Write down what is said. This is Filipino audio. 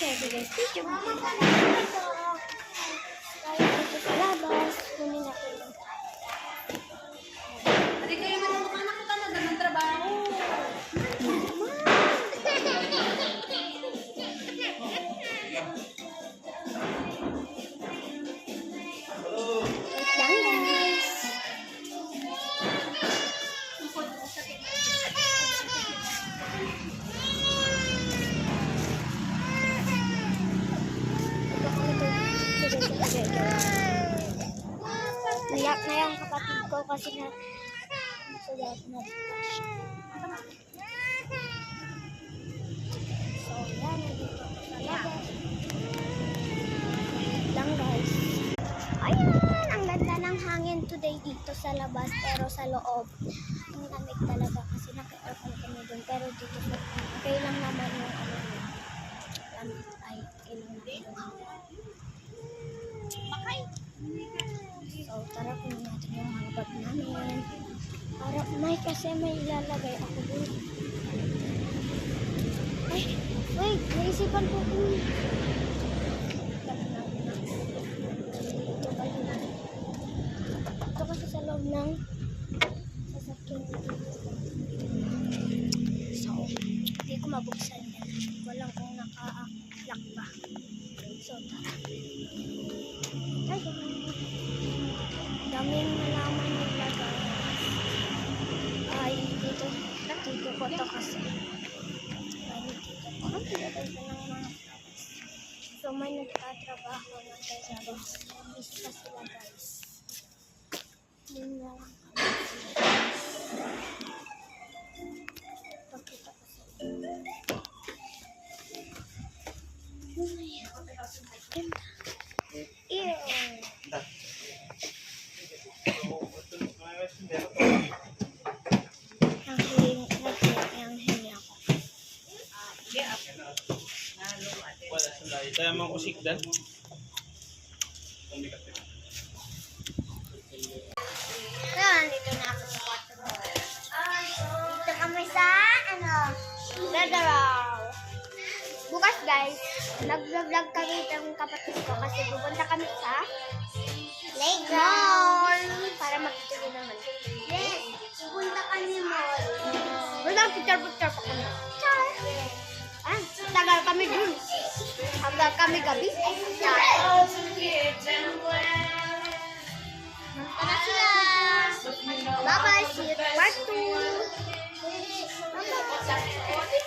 for today's video. Tayo dito sa labas. Kunin natin yung Hindi kayo manunok na kita na ng trabaho. wait lang guys. Iyak na yung kapatid ko kasi na sulat na siya. So, yan. Nandito ako sa labas. Lang guys. Ayan! Ang ganda ng hangin today dito sa labas. Pero sa loob, ang lamig talaga kasi naka-aircon kami dun. Pero dito sa okay lang naman yung ay, okay lang naman yung so, tara kunin natin yung mga bag namin. Para may kasi may ilalagay ako dun. Ay, wait, naisipan ko kung ito kasi sa loob ng sasakyan. So, hindi ko mabuksan yan. Walang kung naka-lock pa. So, tara. Ay, daming nalaman nila guys. Ay, dito ko to kasi. Ay, dito ko. Ang pinatay ko ng mga flowers. So, may nagtatrabaho ng trabaho. Isa sila guys. Yun na lang kami. Pakita ko sa inyo. Ganda. Ew. Ang hingi ako. Wala sandali. Kaya mga kusik dan. Nandito na ako sa kwarto. Dito kami sa, Federal. Bukas guys, nag-vlog kami ng kapatid ko kasi pupunta kami sa playground para magtuloy naman. Yes, pupunta kami mall. Wala, picture pa kami. Char! Ah, tagal kami dun. Hanggang kami gabi. Char! Tara sila! Bye-bye! See you part 2! Bye-bye!